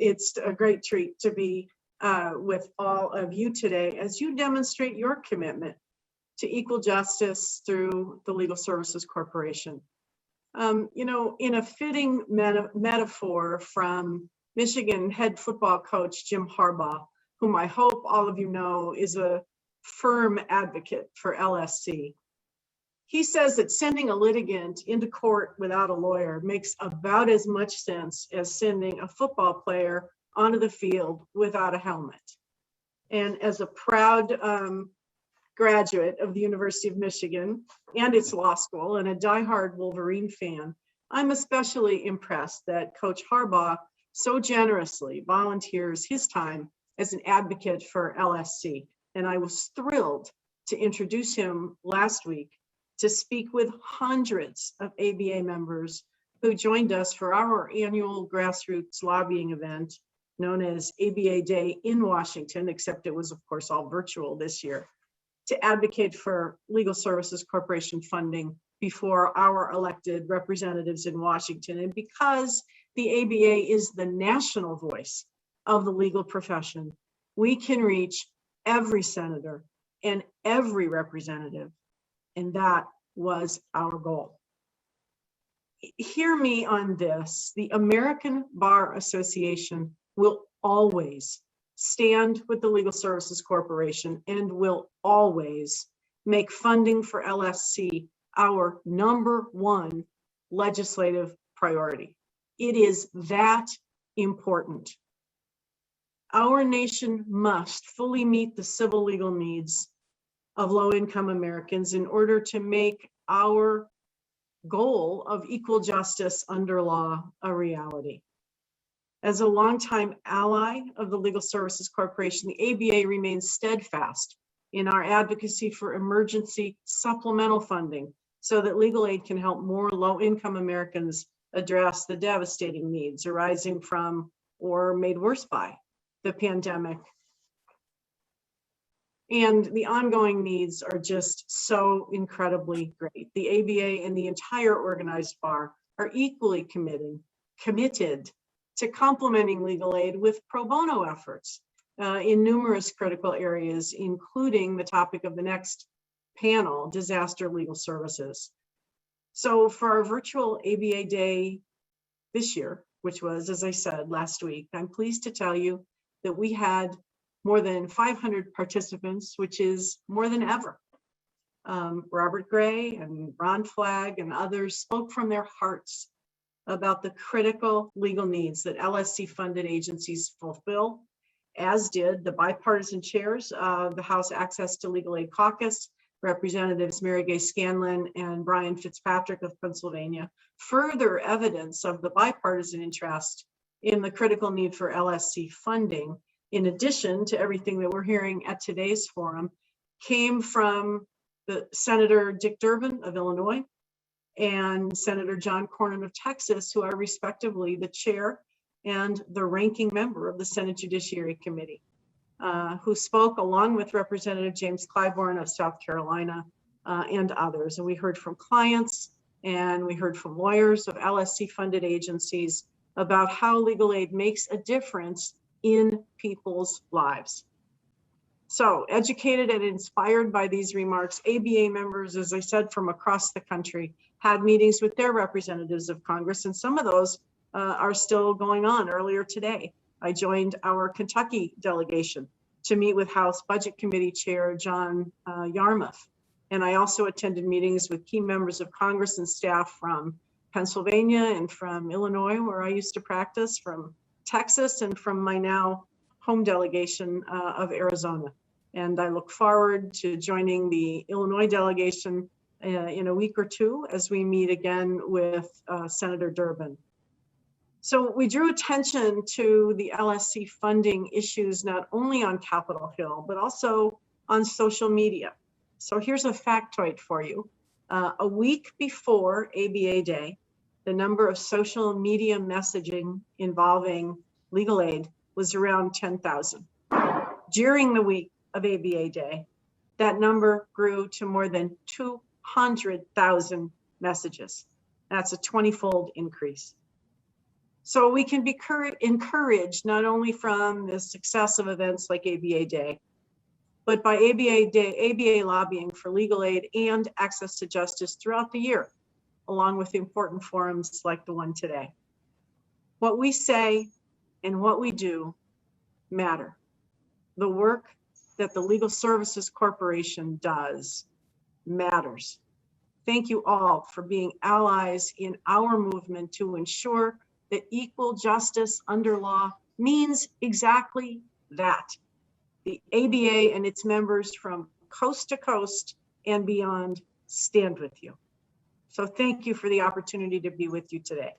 it's a great treat to be with all of you today as you demonstrate your commitment to equal justice through the Legal Services Corporation. In a fitting metaphor from Michigan head football coach Jim Harbaugh, whom I hope all of you know is a firm advocate for LSC. He says that sending a litigant into court without a lawyer makes about as much sense as sending a football player onto the field without a helmet. And as a proud graduate of the University of Michigan and its law school and a diehard Wolverine fan, I'm especially impressed that Coach Harbaugh so generously volunteers his time as an advocate for LSC. And I was thrilled to introduce him last week to speak with hundreds of ABA members who joined us for our annual grassroots lobbying event known as ABA Day in Washington, except it was, of course, all virtual this year, to advocate for Legal Services Corporation funding before our elected representatives in Washington. And because the ABA is the national voice of the legal profession, we can reach every senator and every representative, and that was our goal. Hear me on this. The American Bar Association will always stand with the Legal Services Corporation and will always make funding for LSC our #1 legislative priority. It is that important. Our nation must fully meet the civil legal needs of low-income Americans in order to make our goal of equal justice under law a reality. As a longtime ally of the Legal Services Corporation, the ABA remains steadfast in our advocacy for emergency supplemental funding so that legal aid can help more low-income Americans address the devastating needs arising from or made worse by the pandemic. And the ongoing needs are just so incredibly great. The ABA and the entire organized bar are equally committed to complementing legal aid with pro bono efforts in numerous critical areas, including the topic of the next panel, disaster legal services. So for our virtual ABA Day this year, which was, as I said, last week, I'm pleased to tell you that we had more than 500 participants, which is more than ever. Robert Gray and Ron Flagg and others spoke from their hearts about the critical legal needs that LSC funded agencies fulfill, as did the bipartisan chairs of the House Access to Legal Aid Caucus, Representatives Mary Gay Scanlon and Brian Fitzpatrick of Pennsylvania. Further evidence of the bipartisan interest in the critical need for LSC funding, in addition to everything that we're hearing at today's forum, came from the Senator Dick Durbin of Illinois and Senator John Cornyn of Texas, who are respectively the chair and the ranking member of the Senate Judiciary Committee, who spoke along with Representative James Clyburn of South Carolina and others. And we heard from clients and we heard from lawyers of LSC funded agencies about how legal aid makes a difference in people's lives. So educated and inspired by these remarks, ABA members, as I said, from across the country had meetings with their representatives of Congress, and some of those are still going on. Earlier today, I joined our Kentucky delegation to meet with House Budget Committee Chair John Yarmuth. And I also attended meetings with key members of Congress and staff from Pennsylvania and from Illinois, where I used to practice, from Texas, and from my now home delegation of Arizona. And I look forward to joining the Illinois delegation in a week or two as we meet again with Senator Durbin. So we drew attention to the LSC funding issues, not only on Capitol Hill, but also on social media. So here's a factoid for you. A week before ABA Day, the number of social media messaging involving legal aid was around 10,000. During the week of ABA Day, that number grew to more than 200,000 messages. That's a 20-fold increase. So we can be encouraged not only from the success of events like ABA Day, but by ABA lobbying for legal aid and access to justice throughout the year, along with important forums like the one today. What we say and what we do matter. The work that the Legal Services Corporation does matters. Thank you all for being allies in our movement to ensure that equal justice under law means exactly that. The ABA and its members from coast to coast and beyond stand with you. So thank you for the opportunity to be with you today.